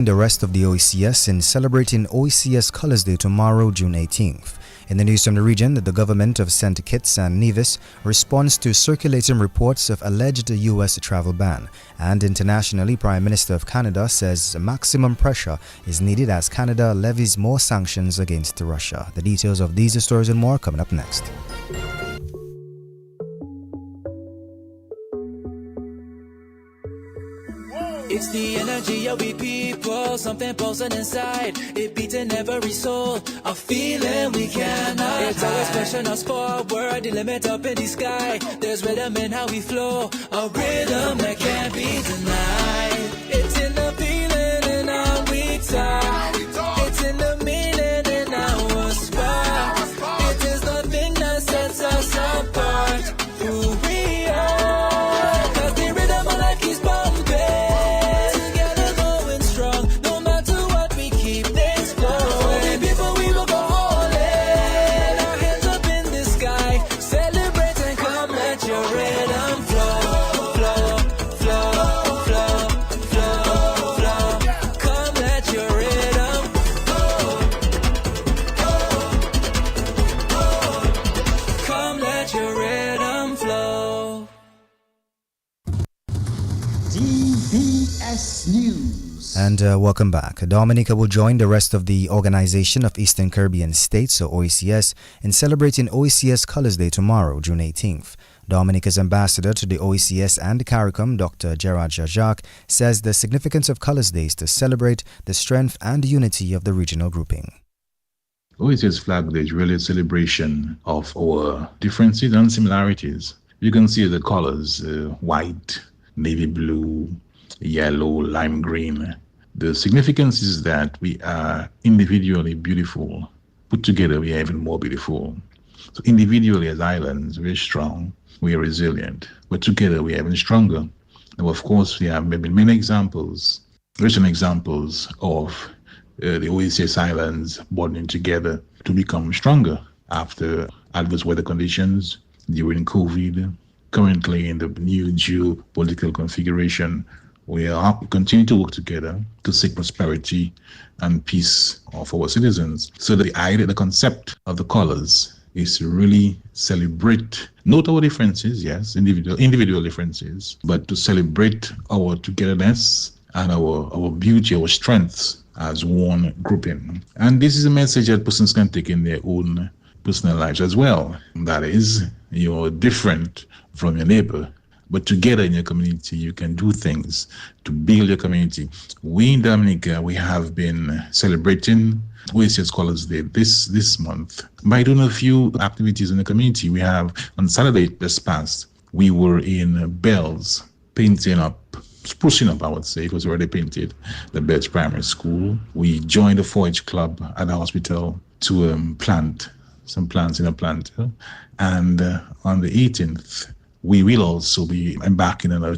The rest of the OECS in celebrating OECS Colors Day tomorrow, June 18th. In the news from the region, the government of St. Kitts and Nevis responds to circulating reports of alleged U.S. travel ban. And internationally, Prime Minister of Canada says maximum pressure is needed as Canada levies more sanctions against Russia. The details of these stories and more coming up next. It's the energy of we people, something pulsing inside. It beating every soul, a feeling we cannot. It's always pushing us forward, the limit up in the sky. There's rhythm in how we flow, a rhythm that can't be denied. It's in the feeling in how we talk. It's in the meaning in our spark. It is the thing that sets us apart. Who we are, 'cause the rhythm of life keeps bumping. DBS News. And welcome back. Dominica will join the rest of the Organization of Eastern Caribbean States, or OECS, in celebrating OECS Colors Day tomorrow, June 18th. Dominica's ambassador to the OECS and CARICOM, Dr. Gerard Jajak, says the significance of Colors Day is to celebrate the strength and unity of the regional grouping. OECS Flag Day is really a celebration of our differences and similarities. You can see the colors, white, navy blue, yellow, lime green. The significance is that we are individually beautiful. Put together, we are even more beautiful. So individually as islands, we're strong, we are resilient. But together, we are even stronger. And of course, we have many examples, recent examples of the OECS islands bonding together to become stronger after adverse weather conditions, during COVID, currently in the new geopolitical configuration. We continue to work together to seek prosperity and peace of our citizens. So the idea, the concept of the colors is to really celebrate, note our differences, yes, individual differences, but to celebrate our togetherness and our beauty, our strengths as one grouping. And this is a message that persons can take in their own personal lives as well. That is, you're different from your neighbor, but together in your community, you can do things to build your community. We in Dominica, we have been celebrating OECS Colors Day this month by doing a few activities in the community. We have, on Saturday just past, we were in Bells, painting up, sprucing up, I would say. It was already painted, the Bells Primary School. We joined the 4-H club at the hospital to plant some plants in a planter. And on the 18th, we will also be embarking on a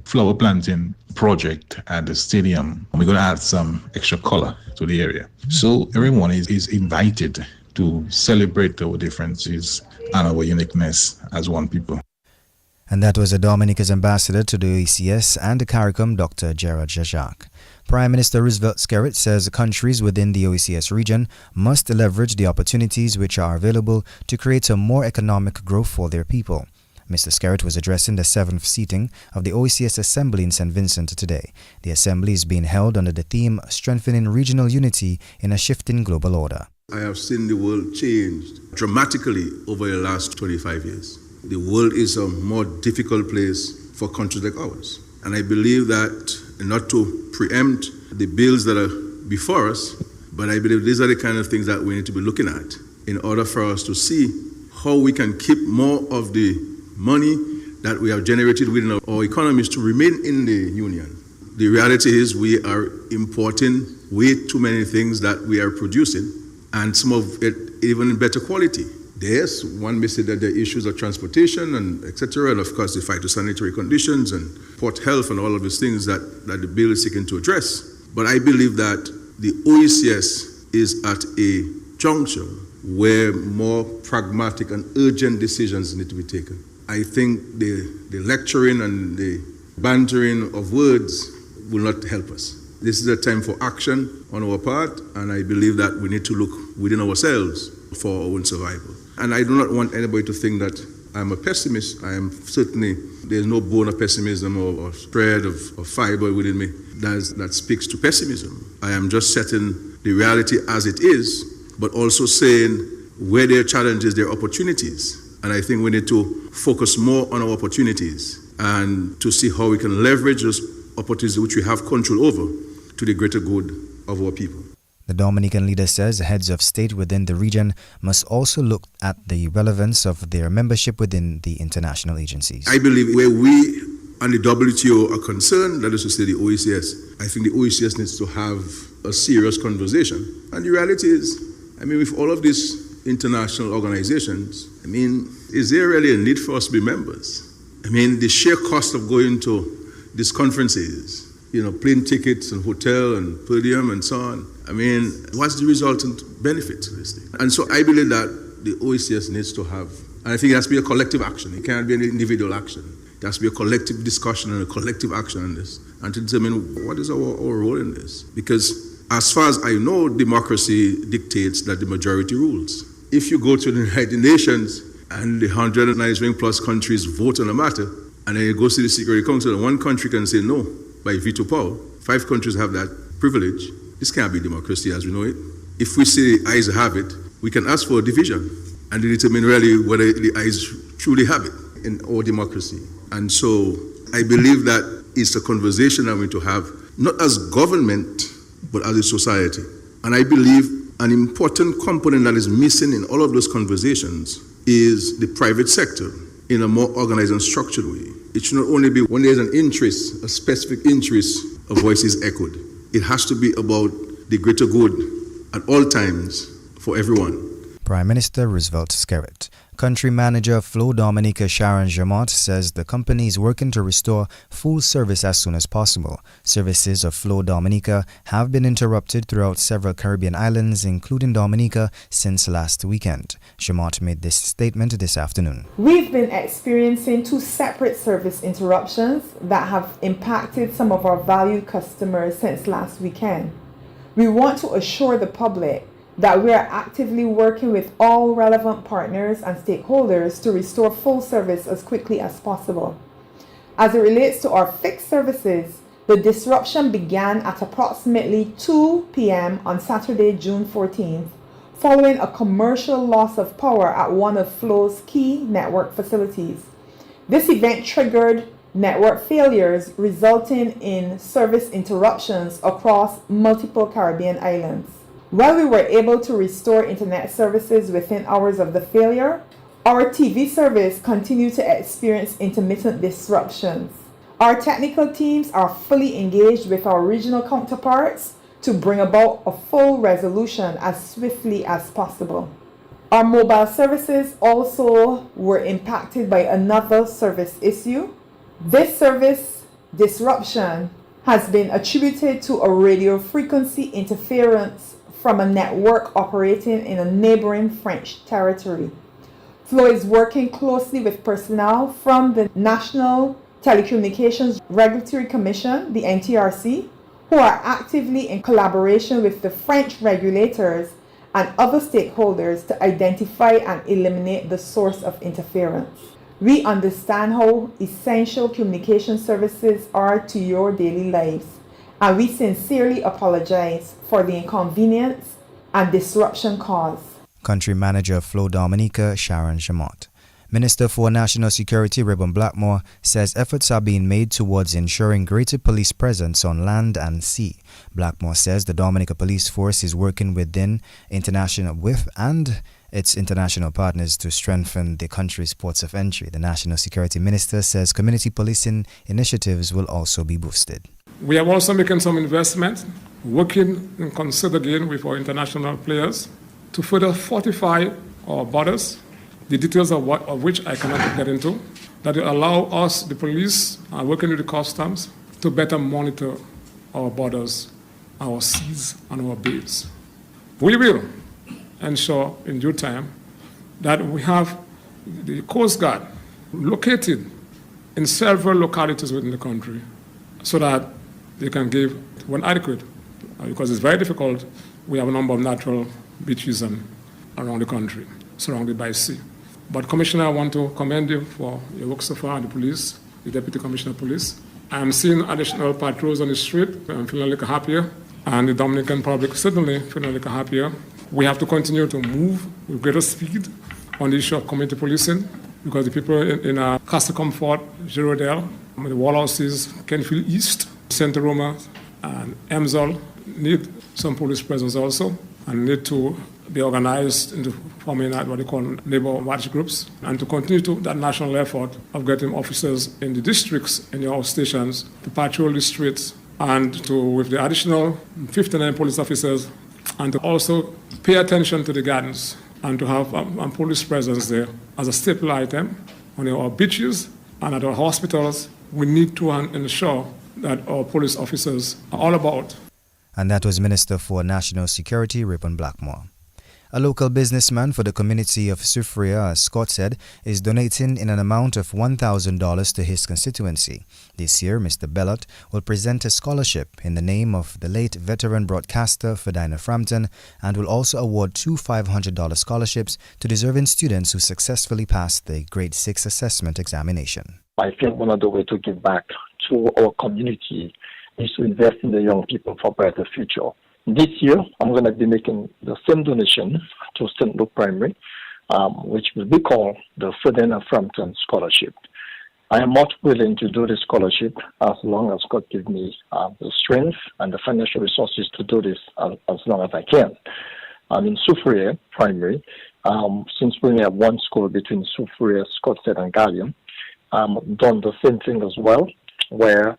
flower planting project at the stadium. We're going to add some extra color to the area. So everyone is invited to celebrate our differences and our uniqueness as one people. And that was Dominica's ambassador to the OECS and the CARICOM, Dr. Gerard Jajak. Prime Minister Roosevelt Skerritt says countries within the OECS region must leverage the opportunities which are available to create a more economic growth for their people. Mr. Skerritt was addressing the 7th seating of the OECS Assembly in St. Vincent today. The assembly is being held under the theme Strengthening Regional Unity in a Shifting Global Order. I have seen the world change dramatically over the last 25 years. The world is a more difficult place for countries like ours. And I believe that, not to preempt the bills that are before us, but I believe these are the kind of things that we need to be looking at in order for us to see how we can keep more of the money that we have generated within our economies to remain in the union. The reality is we are importing way too many things that we are producing, and some of it even in better quality. Yes, one may say that there are issues of transportation and etc., and of course the phytosanitary conditions and port health and all of these things that the bill is seeking to address. But I believe that the OECS is at a juncture where more pragmatic and urgent decisions need to be taken. I think the lecturing and the bantering of words will not help us. This is a time for action on our part, and I believe that we need to look within ourselves for our own survival. And I do not want anybody to think that I'm a pessimist. I am certainly, there's no bone of pessimism or thread of fiber within me that speaks to pessimism. I am just setting the reality as it is, but also saying where there are challenges, there are opportunities. And I think we need to focus more on our opportunities and to see how we can leverage those opportunities which we have control over to the greater good of our people. The Dominican leader says heads of state within the region must also look at the relevance of their membership within the international agencies. I believe where we and the WTO are concerned, that is to say the OECS, I think the OECS needs to have a serious conversation. And the reality is, with all of these international organizations, is there really a need for us to be members? The sheer cost of going to these conferences, plane tickets and hotel and per diem and so on. What's the resultant benefit to this thing? And so I believe that the OECS needs to have, and I think it has to be a collective action. It can't be an individual action. It has to be a collective discussion and a collective action on this, and to determine what is our role in this. Because as far as I know, democracy dictates that the majority rules. If you go to the United Nations and the 190 plus countries vote on a matter, and then it goes to the Security Council, and one country can say no by veto power. 5 countries have that privilege. This can't be democracy as we know it. If we say the ayes have it, we can ask for a division and determine really whether the ayes truly have it in our democracy. And so I believe that it's a conversation I'm going to have, not as government, but as a society. And I believe an important component that is missing in all of those conversations is the private sector in a more organized and structured way. It should not only be when there's an interest, a specific interest, a voice is echoed. It has to be about the greater good at all times for everyone. Prime Minister Roosevelt Skerrit. Country Manager Flow Dominica Sharon Jamont says the company is working to restore full service as soon as possible. Services of Flow Dominica have been interrupted throughout several Caribbean islands, including Dominica, since last weekend. Jamont made this statement this afternoon. We've been experiencing 2 separate service interruptions that have impacted some of our valued customers since last weekend. We want to assure the public that we are actively working with all relevant partners and stakeholders to restore full service as quickly as possible. As it relates to our fixed services, the disruption began at approximately 2 p.m. on Saturday, June 14th, following a commercial loss of power at one of Flow's key network facilities. This event triggered network failures, resulting in service interruptions across multiple Caribbean islands. While we were able to restore internet services within hours of the failure, our TV service continued to experience intermittent disruptions. Our technical teams are fully engaged with our regional counterparts to bring about a full resolution as swiftly as possible. Our mobile services also were impacted by another service issue. This service disruption has been attributed to a radio frequency interference from a network operating in a neighboring French territory. Flow is working closely with personnel from the National Telecommunications Regulatory Commission, the NTRC, who are actively in collaboration with the French regulators and other stakeholders to identify and eliminate the source of interference. We understand how essential communication services are to your daily lives, and we sincerely apologize for the inconvenience and disruption caused. Country Manager Flow Dominica Sharon Jamont. Minister for National Security Reuben Blackmore says efforts are being made towards ensuring greater police presence on land and sea. Blackmore says the Dominica Police Force is working with its international partners to strengthen the country's ports of entry. The National Security Minister says community policing initiatives will also be boosted. We are also making some investments, working in concert again with our international players to further fortify our borders, the details of which I cannot get into, that will allow us, the police, working with the customs, to better monitor our borders, our seas, and our bays. We will ensure in due time that we have the Coast Guard located in several localities within the country so that they can give when adequate, because it's very difficult. We have a number of natural beaches around the country, surrounded by sea. But Commissioner, I want to commend you for your work so far, the police, the Deputy Commissioner of Police. I'm seeing additional patrols on the street. I'm feeling a little happier, and the Dominican public certainly feeling a little happier. We have to continue to move with greater speed on the issue of community policing, because the people in Casa Comfort, Girardel, the Wallhouses, Kenfield East, Santa Roma, and Emsall need some police presence also, and need to be organized into forming what they call neighbor watch groups, and to continue to that national effort of getting officers in the districts, in your stations, to patrol the streets, and to, with the additional 59 police officers, and to also pay attention to the gardens, and to have police presence there as a staple item on our beaches and at our hospitals. We need to ensure that our police officers are all about. And that was Minister for National Security, Ribbon Blackmore. A local businessman for the community of Soufriere, as Scott said, is donating in an amount of $1,000 to his constituency. This year, Mr. Bellot will present a scholarship in the name of the late veteran broadcaster Ferdinand Frampton, and will also award two $500 scholarships to deserving students who successfully passed the Grade 6 assessment examination. I think one of the ways to give back to our community is to invest in the young people for a brighter future. This year, I'm going to be making the same donation to St. Luke Primary, which will be called the Ferdinand Frampton Scholarship. I am not willing to do this scholarship as long as God gives me the strength and the financial resources to do this as long as I can. In Soufriere Primary, since we only have one school between Soufriere, Scottsdale, and Gallium, I've done the same thing as well, where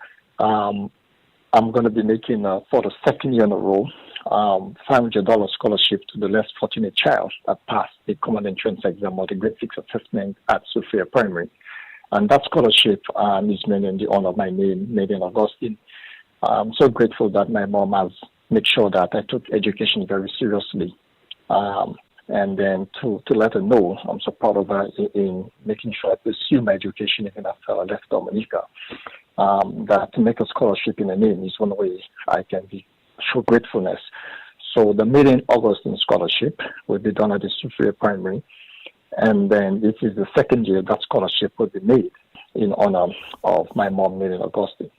I'm going to be making, for the second year in a row, $500 scholarship to the less fortunate child that passed the common entrance exam or the grade 6 assessment at Soufriere Primary. And that scholarship is made in the honor of my name, Nadine Augustine. I'm so grateful that my mom has made sure that I took education very seriously. And then to let her know, I'm so proud of her in making sure I pursue my education even after I left Dominica. That to make a scholarship in a name is one way I can show gratefulness. So the Nadine Augustine Scholarship will be done at the Soufriere Primary, and then this is the second year that scholarship will be made in honor of my mom, Nadine Augustine.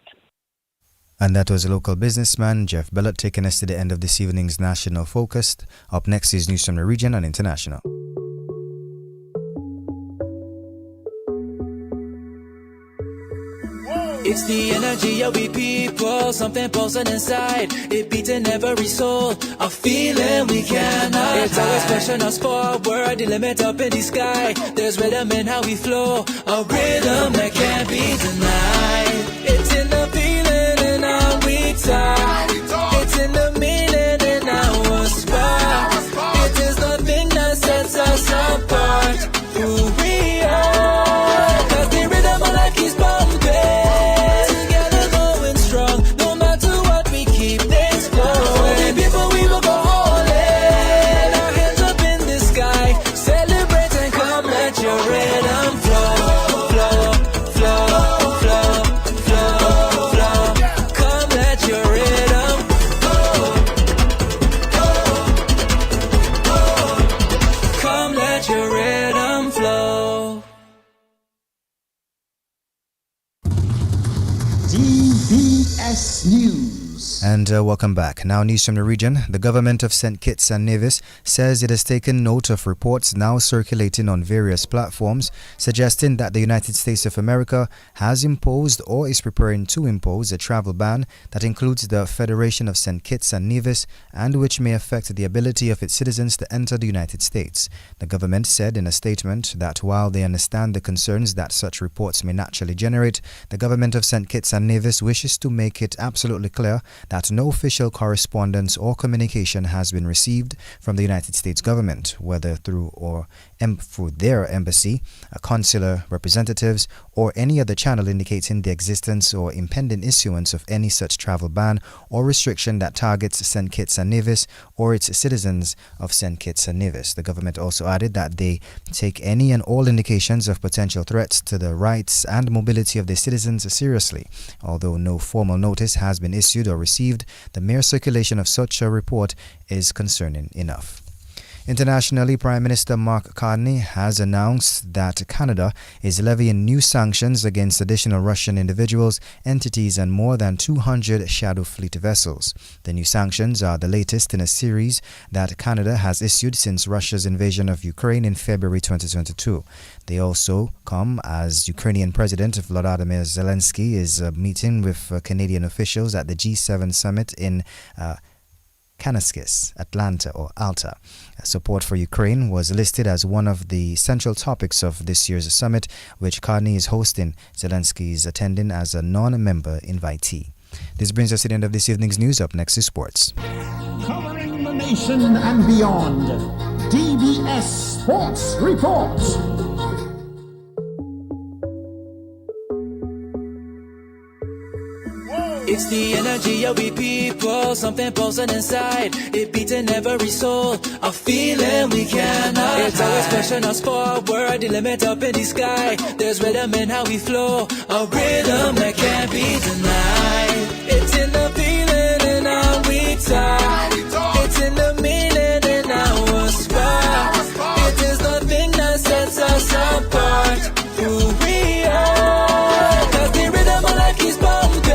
And that was a local businessman, Jeff Bellot, taking us to the end of this evening's National Focus. Up next is news from the region and international. It's the energy of we people, something pulsing inside. It beating every soul, a feeling we cannot. It's always pushing us forward, the limit up in the sky. There's rhythm in how we flow, a rhythm that can't be denied. It's in the feeling in how we talk. It's in the meaning in our spark. It is the thing that sets us apart. Who we are, 'cause the rhythm of like is bumping. DBS News. And welcome back. Now news from the region. The government of St. Kitts and Nevis says it has taken note of reports now circulating on various platforms suggesting that the United States of America has imposed or is preparing to impose a travel ban that includes the Federation of St. Kitts and Nevis and which may affect the ability of its citizens to enter the United States. The government said in a statement that while they understand the concerns that such reports may naturally generate, the government of St. Kitts and Nevis wishes to make it absolutely clear that that no official correspondence or communication has been received from the United States government, whether through their embassy, consular representatives, or any other channel indicating the existence or impending issuance of any such travel ban or restriction that targets St. Kitts and Nevis or its citizens of St. Kitts and Nevis. The government also added that they take any and all indications of potential threats to the rights and mobility of their citizens seriously. Although no formal notice has been issued or received, the mere circulation of such a report is concerning enough. Internationally, Prime Minister Mark Carney has announced that Canada is levying new sanctions against additional Russian individuals, entities, and more than 200 Shadow Fleet vessels. The new sanctions are the latest in a series that Canada has issued since Russia's invasion of Ukraine in February 2022. They also come as Ukrainian President Volodymyr Zelensky is meeting with Canadian officials at the G7 summit in Kanaskis, Atlanta or Alta. Support for Ukraine was listed as one of the central topics of this year's summit, which Carney is hosting. Zelensky is attending as a non-member invitee. This brings us to the end of this evening's news. Up next is sports. Covering the nation and beyond. DBS Sports Report. It's the energy of we people, something pulsing inside. It beating every soul, a feeling we cannot hide. It's always pushing us forward, the limit up in the sky. There's rhythm in how we flow, a rhythm that can't be denied. It's in the feeling in how we talk. It's in the meaning in our spark. It is the thing that sets us apart. Who we are, 'cause the rhythm of life keeps pumping.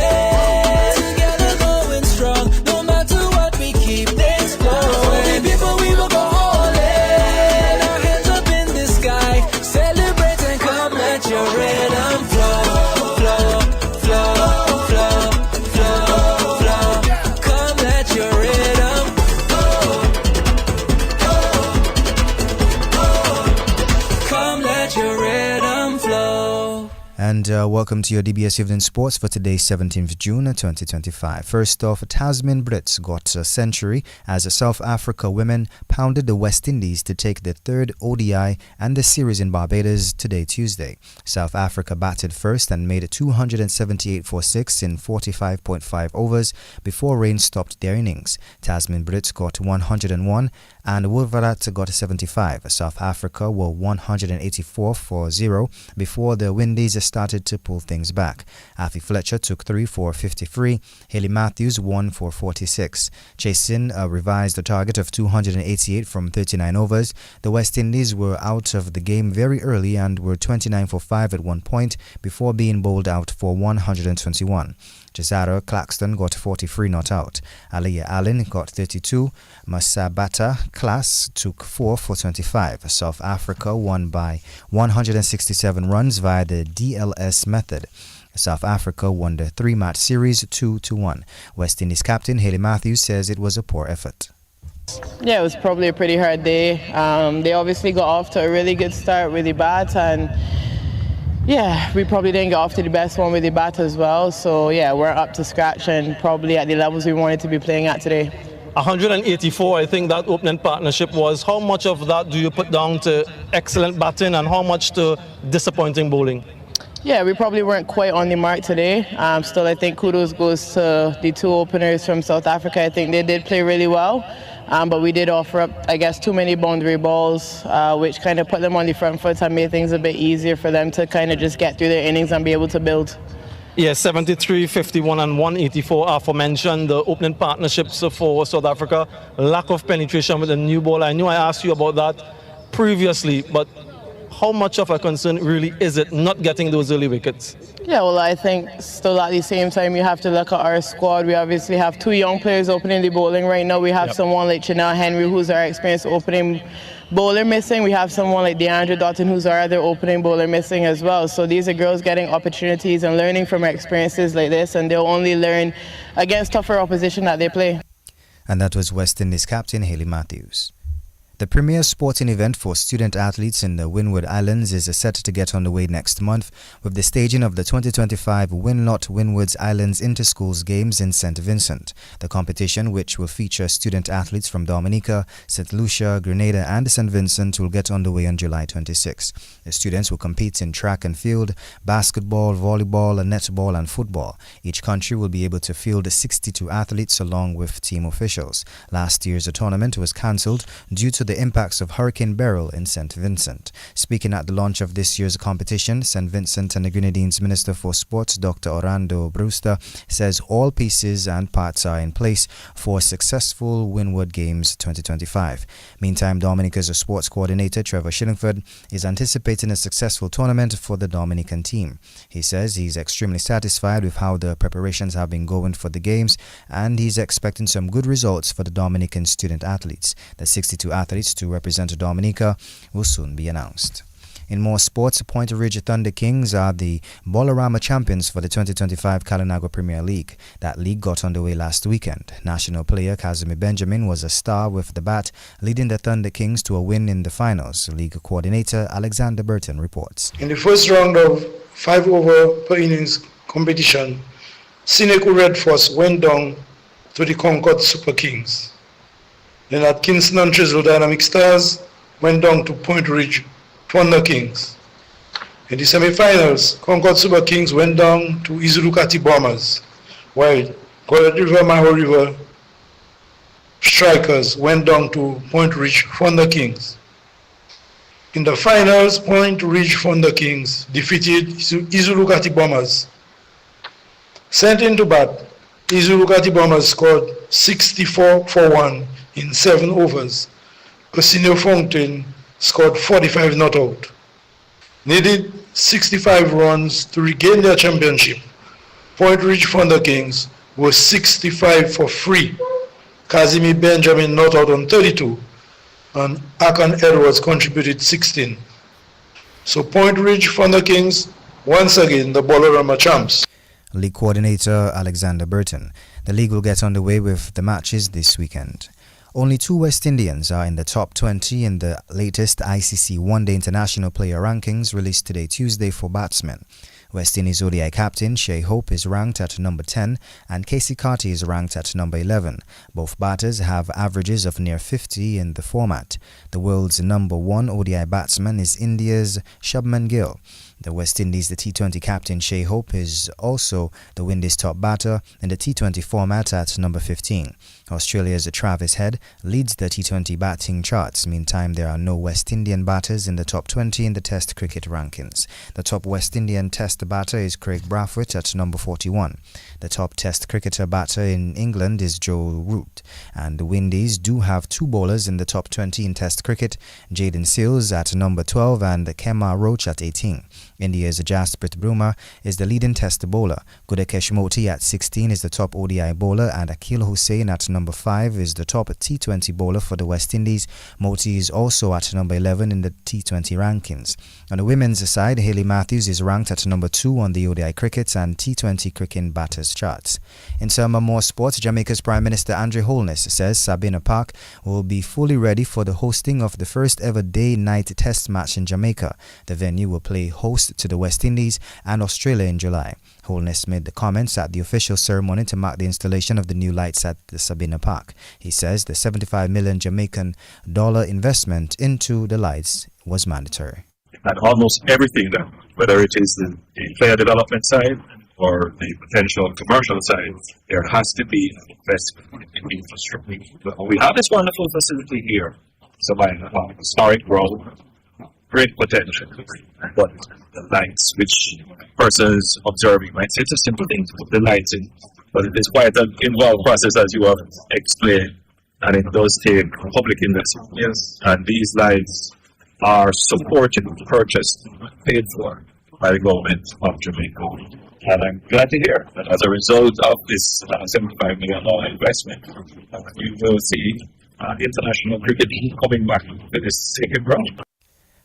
And welcome to your DBS Evening Sports for today, 17th June 2025. First off, Tasman Brits got a century as South Africa women pounded the West Indies to take the third ODI and the series in Barbados today, Tuesday. South Africa batted first and made 278 for 6 in 45.5 overs before rain stopped their innings. Tasman Brits got 101 and Wolverhampton got 75. South Africa were 184 for 0 before the Windies started to pull things back. Afi Fletcher took 3 for 53. Haley Matthews 1 for 46. Chasing a revised target of 288 from 39 overs. The West Indies were out of the game very early and were 29 for 5 at one point before being bowled out for 121. Jazara Claxton got 43 not out. Aliyah Allen got 32. Masabata Class took 4 for 25. South Africa won by 167 runs via the DLS method. South Africa won the 3-match series 2-1. West Indies captain Haley Matthews says it was a poor effort. Yeah, it was probably a pretty hard day. They obviously got off to a really good start with the bat, and yeah, we probably didn't get off to the best one with the bat as well. So yeah, we're up to scratch and probably at the levels we wanted to be playing at today. 184, I think that opening partnership was. How much of that do you put down to excellent batting and how much to disappointing bowling? Yeah, we probably weren't quite on the mark today. Still, I think kudos goes to the two openers from South Africa. I think they did play really well. But we did offer up, I guess, too many boundary balls, which kind of put them on the front foot and made things a bit easier for them to kind of just get through their innings and be able to build. Yeah, 73, 51 and 184 aforementioned, the opening partnerships for South Africa. Lack of penetration with the new ball. I knew I asked you about that previously, but how much of a concern really is it not getting those early wickets? Yeah, well, I think still at the same time you have to look at our squad. We obviously have two young players opening the bowling right now. We have someone like Chanel Henry, who's our experienced opening bowler missing. We have someone like DeAndre Dotton, who's our other opening bowler missing as well. So these are girls getting opportunities and learning from experiences like this, and they'll only learn against tougher opposition that they play. And that was West Indies captain Haley Matthews. The premier sporting event for student athletes in the Windward Islands is set to get underway next month with the staging of the 2025 Winlot Windward Islands Interschools Games in St. Vincent. The competition, which will feature student athletes from Dominica, St. Lucia, Grenada and St. Vincent, will get underway on July 26. The students will compete in track and field, basketball, volleyball, netball and football. Each country will be able to field 62 athletes along with team officials. Last year's tournament was cancelled due to the impacts of Hurricane Beryl in St. Vincent. Speaking at the launch of this year's competition, St. Vincent and the Grenadines Minister for Sports, Dr. Orlando Brewster, says all pieces and parts are in place for a successful Windward Games 2025. Meantime, Dominica's sports coordinator, Trevor Shillingford, is anticipating a successful tournament for the Dominican team. He says he's extremely satisfied with how the preparations have been going for the games, and he's expecting some good results for the Dominican student athletes. The 62 athletes to represent Dominica will soon be announced. In more sports, Point Ridge Thunder Kings are the Bolorama champions for the 2025 Kalinago Premier League. That league got underway last weekend. National player Kazumi Benjamin was a star with the bat, leading the Thunder Kings to a win in the finals. League coordinator Alexander Burton reports. In the first round of 5 over per innings competition, Seneca Red Force went down to the Concord Super Kings. Then at Kingston and Trestle Dynamic Stars went down to Point Ridge Thunder Kings. In the semi-finals, Concord Super Kings went down to Izulukati Bombers, while Gordon River Maho River Strikers went down to Point Ridge Thunder Kings. In the finals, Point Ridge Thunder Kings defeated Izulukati Bombers. Sent into bat, Izulukati Bombers scored 64 for 1 in 7 overs. Casino Fountain scored 45 not out. Needed 65 runs to regain their championship. Point Ridge Thunder Kings was 65 for 3. Kazimi Benjamin not out on 32, and Akan Edwards contributed 16. So Point Ridge Thunder Kings, once again the Bolorama champs. League coordinator Alexander Burton. The league will get underway with the matches this weekend. Only 2 West Indians are in the top 20 in the latest ICC One-Day International Player Rankings released today, Tuesday, for batsmen. West Indies ODI captain Shea Hope is ranked at number 10 and Casey Carty is ranked at number 11. Both batters have averages of near 50 in the format. The world's number 1 ODI batsman is India's Shubman Gill. The West Indies, the T20 captain Shea Hope is also the Windies' top batter in the T20 format at number 15. Australia's Travis Head leads the T20 batting charts. Meantime, there are no West Indian batters in the top 20 in the Test cricket rankings. The top West Indian Test batter is Craig Brathwaite at number 41. The top Test cricketer batter in England is Joe Root. And the Windies do have 2 bowlers in the top 20 in Test cricket, Jaden Seals at number 12 and Kemar Roach at 18. India's Jasprit Bruma is the leading Test bowler. Gudakesh Moti at 16 is the top ODI bowler, and Akil Hussain at number 5 is the top T20 bowler for the West Indies. Moti is also at number 11 in the T20 rankings. On the women's side, Hayley Matthews is ranked at number 2 on the ODI cricket and T20 cricket batters charts. In some more sports, Jamaica's Prime Minister Andre Holness says Sabina Park will be fully ready for the hosting of the first ever day-night test match in Jamaica. The venue will play host to the West Indies and Australia in July. Holness made the comments at the official ceremony to mark the installation of the new lights at the Sabina Park. He says the $75 million Jamaican dollar investment into the lights was mandatory. And almost everything, whether it is the player development side or the potential commercial side, there has to be an investment in infrastructure. We have this wonderful facility here, Sabina Park, historic road, great potential, but the lights, which persons observing might say it's a simple thing to put the lights in, but it is quite an involved process, as you have explained, and it does take public investment. Yes. And these lights are supported, purchased, paid for by the government of Jamaica. And I'm glad to hear that as a result of this $75 million investment, you will see international cricket coming back to this sacred ground.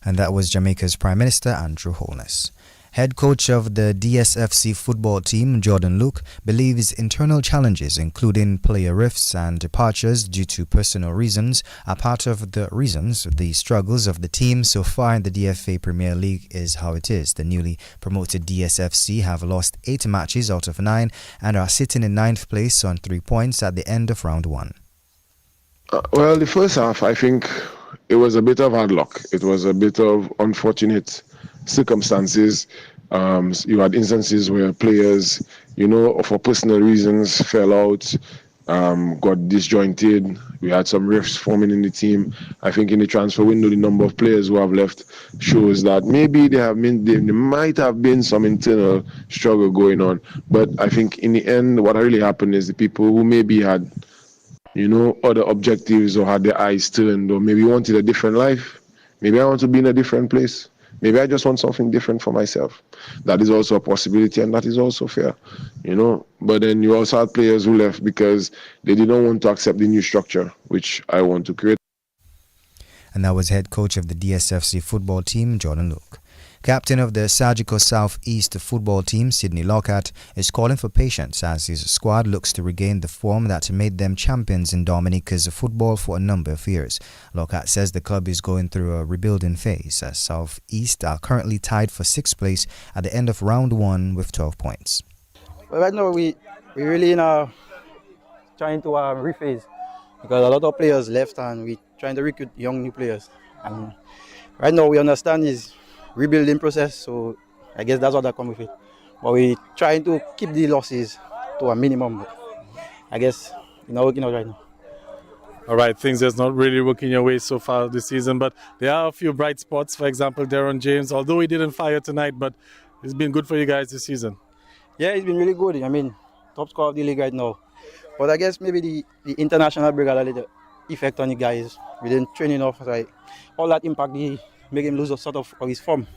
And that was Jamaica's Prime Minister Andrew Holness. Head coach of the DSFC football team, Jordan Luke, believes internal challenges, including player rifts and departures due to personal reasons, are part of the reasons the struggles of the team so far in the DFA Premier League is how it is. The newly promoted DSFC have lost 8 matches out of 9 and are sitting in 9th place on 3 points at the end of round 1. Well, the first half, I think it was a bit of hard luck. It was a bit of unfortunate circumstances. You had instances where players, for personal reasons fell out, got disjointed. We had some rifts forming in the team. I think in the transfer window, the number of players who have left shows that maybe there might have been some internal struggle going on. But I think in the end, what really happened is the people who maybe had, other objectives or had their eyes turned or maybe wanted a different life. Maybe I want to be in a different place. Maybe I just want something different for myself. That is also a possibility, and that is also fair, But then you also had players who left because they didn't want to accept the new structure, which I want to create. And that was head coach of the DSFC football team, Jordan Luke. Captain of the Surgical South East football team, Sidney Lockhart, is calling for patience as his squad looks to regain the form that made them champions in Dominica's football for a number of years. Lockhart says the club is going through a rebuilding phase as South East are currently tied for 6th place at the end of round 1 with 12 points. Well, right now we really trying to rephase because a lot of players left and we trying to recruit young new players. And right now we understand is rebuilding process, so I guess that's what that comes with it. But we're trying to keep the losses to a minimum. But I guess it's not working out right now. All right, things are not really working your way so far this season, but there are a few bright spots. For example, Darren James, although he didn't fire tonight, but it's been good for you guys this season. Yeah, it's been really good. I mean, top scorer of the league right now. But I guess maybe the international break had a little effect on the guys. We didn't train enough. Like, all that impact make him lose a sort of his form.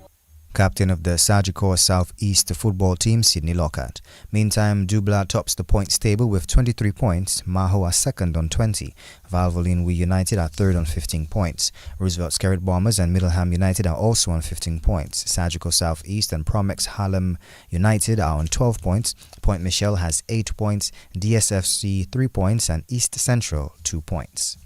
Captain of the Surgical South East football team, Sidney Lockhart. Meantime, Dubla tops the points table with 23 points. Maho are second on 20. Valvoline United are third on 15 points. Roosevelt Skerrit Bombers and Middleham United are also on 15 points. Surgical South East and Promex Harlem United are on 12 points. Point Michelle has 8 points. DSFC 3 points and East Central 2 points.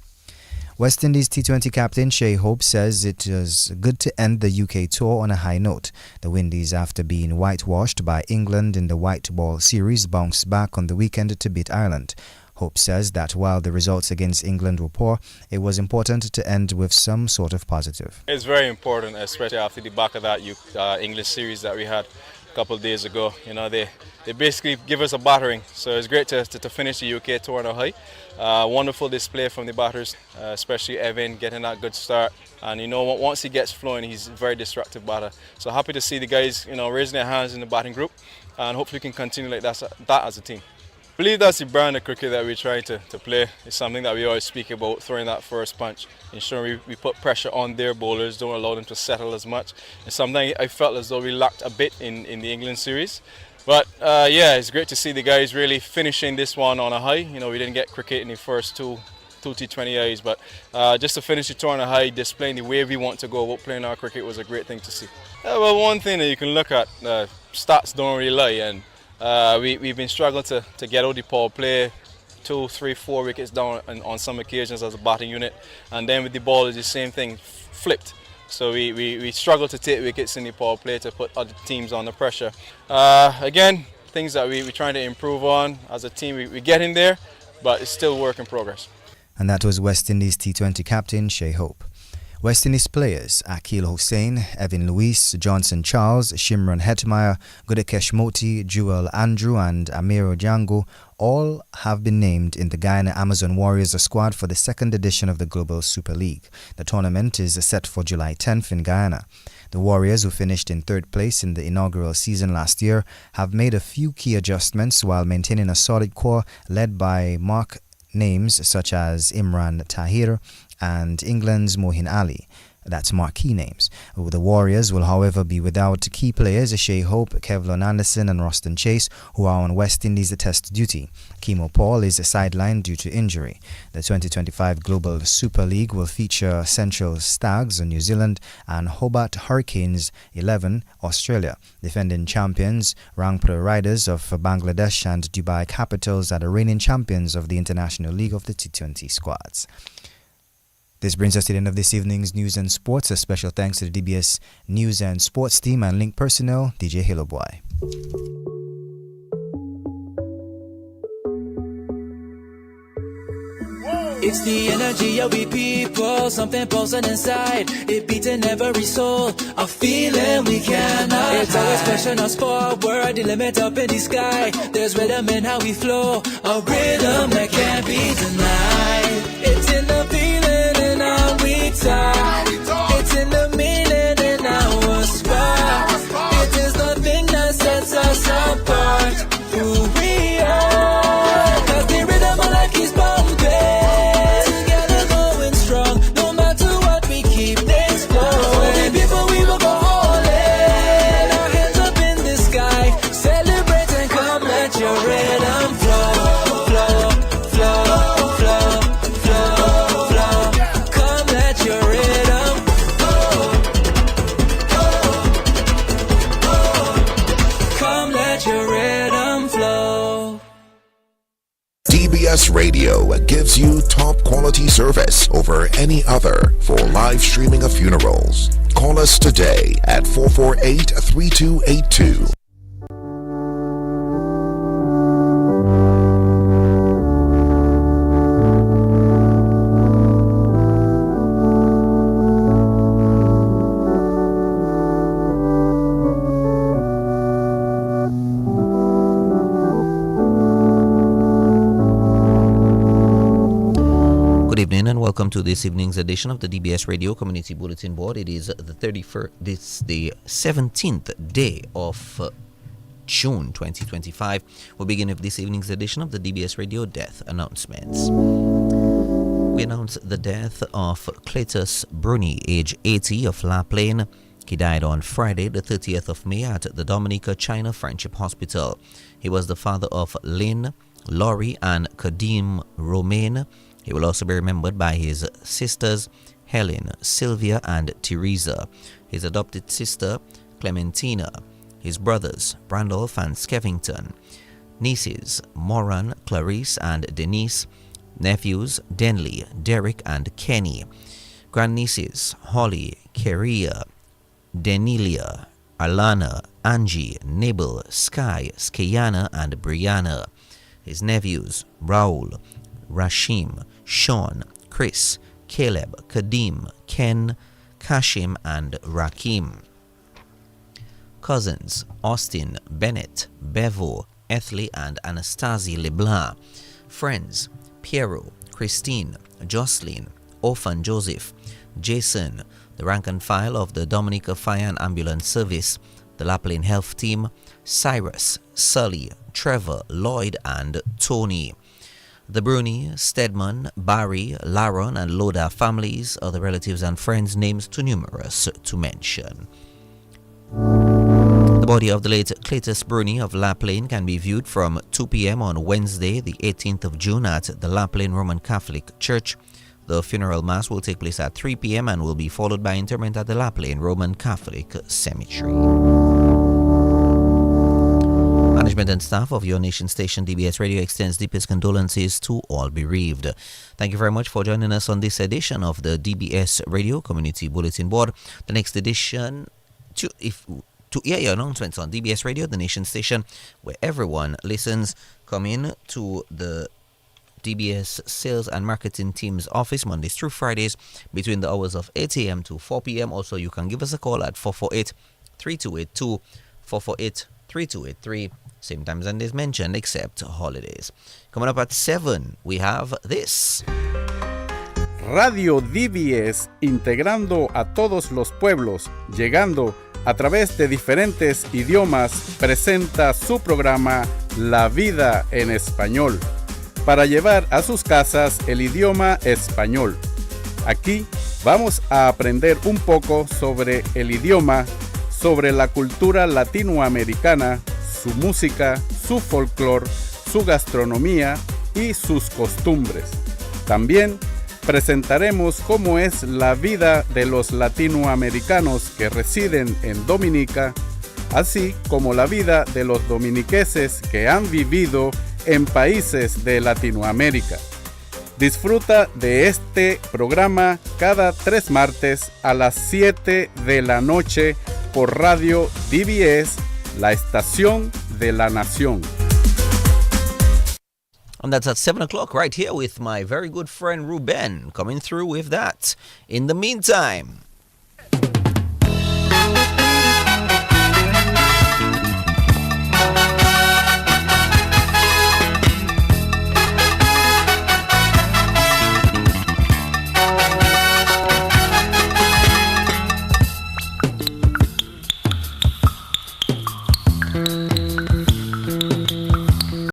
West Indies T20 captain Shea Hope says it is good to end the UK tour on a high note. The Windies, after being whitewashed by England in the white ball series, bounced back on the weekend to beat Ireland. Hope says that while the results against England were poor, it was important to end with some sort of positive. It's very important, especially after the back of that English series that we had a couple of days ago. They basically give us a battering, so it's great to finish the UK tour on a high. Wonderful display from the batters, especially Evan getting that good start. And once he gets flowing, he's a very disruptive batter. So happy to see the guys, raising their hands in the batting group, and hopefully we can continue like that as a team. I believe that's the brand of cricket that we're trying to play. It's something that we always speak about, throwing that first punch, ensuring we put pressure on their bowlers, don't allow them to settle as much. It's something I felt as though we lacked a bit in the England series. But it's great to see the guys really finishing this one on a high. We didn't get cricket in the first two T20Is, but just to finish the tour on a high, displaying the way we want to go about playing our cricket was a great thing to see. Well, one thing that you can look at, stats don't really lie, and we've been struggling to get out the power play, 2, 3, 4 wickets down on some occasions as a batting unit, and then with the ball it's the same thing, flipped. So we struggle to take wickets in the power play to put other teams under pressure. Again, things that we're trying to improve on as a team. We're getting there, but it's still work in progress. And that was West Indies T20 captain Shea Hope. West Indies players Akil Hussain, Evan Lewis, Johnson Charles, Shimron Hetmeyer, Gudakesh Moti, Jewel Andrew and Amiro Django all have been named in the Guyana Amazon Warriors squad for the second edition of the Global Super League. The tournament is set for July 10th in Guyana. The Warriors, who finished in third place in the inaugural season last year, have made a few key adjustments while maintaining a solid core led by mark names such as Imran Tahir and England's Mohin Ali. That's marquee names. The Warriors will, however, be without key players Shea Hope, Kevlon Anderson and Roston Chase, who are on West Indies test duty. Kemo Paul is sidelined due to injury. The 2025 Global Super League will feature Central Stags of New Zealand and Hobart Hurricanes 11 Australia. Defending champions Rangpur Riders of Bangladesh and Dubai Capitals are the reigning champions of the International League of the T20 squads. This brings us to the end of this evening's news and sports. A special thanks to the DBS News and Sports team and Link personnel, DJ Halo Boy. It's the energy of we people, something pulsing inside. It beating every soul, a feeling we cannot. It's always pushing us forward, the limit up in the sky. There's rhythm in how we flow, a rhythm that can't be denied. It's in the feeling in how we talk. It's in the meaning in our spark. It is the thing that sets us apart. Who we are, 'cause the rhythm of life keeps bumping. DBS Radio gives you top quality service over any other for live streaming of funerals. Call us today at 448-3282. Welcome to this evening's edition of the DBS Radio Community Bulletin Board. It is the 17th day of June 2025. We'll begin with this evening's edition of the DBS Radio Death Announcements. We announce the death of Cletus Bruni, age 80, of La Plaine. He died on Friday, the 30th of May at the Dominica China Friendship Hospital. He was the father of Lynn, Laurie, and Kadim Romaine. He will also be remembered by his sisters Helen, Sylvia, and Teresa, his adopted sister Clementina, his brothers Randolph and Skevington, nieces Moran, Clarice, and Denise, nephews Denley, Derek, and Kenny, grandnieces Holly, Keria, Denilia, Alana, Angie, Nibble, Sky, Skayana, and Brianna, his nephews Raul, Rashim, Sean, Chris, Caleb, Kadim, Ken, Kashim, and Rakim. Cousins Austin, Bennett, Bevo, Ethley, and Anastasie Leblanc. Friends Piero, Christine, Jocelyn, Orphan Joseph, Jason, the rank and file of the Dominica Fire and Ambulance Service, the La Plaine Health Team, Cyrus, Sully, Trevor, Lloyd, and Tony. The Bruni, Stedman, Barry, Laron, and Loda families are the relatives and friends, names too numerous to mention. The body of the late Cletus Bruni of La Plaine can be viewed from 2 p.m. on Wednesday, the 18th of June at the La Plaine Roman Catholic Church. The funeral mass will take place at 3 p.m. and will be followed by interment at the La Plaine Roman Catholic Cemetery. Management and staff of your nation station DBS Radio extends deepest condolences to all bereaved. Thank you very much for joining us on this edition of the DBS Radio Community Bulletin Board. The next edition, to hear your announcements on DBS Radio, the nation station where everyone listens, come in to the DBS Sales and Marketing Team's office Mondays through Fridays between the hours of 8 a.m. to 4 p.m. Also, you can give us a call at 448-3282, 448-3283. Same times and days mentioned except holidays. Coming up at 7, we have this. Radio DBS, integrando a todos los pueblos, llegando a través de diferentes idiomas, presenta su programa La Vida en Español, para llevar a sus casas el idioma español. Aquí Vamos a aprender un poco sobre el idioma, sobre la cultura latinoamericana, su música, su folclore, su gastronomía y sus costumbres. También presentaremos cómo es la vida de los latinoamericanos que residen en Dominica, así como la vida de los dominiqueses que han vivido en países de Latinoamérica. Disfruta de este programa cada 3 martes a las 7 de la noche por Radio DBS, la estación de la nación. And that's at 7 o'clock right here with my very good friend Ruben coming through with that. In the meantime,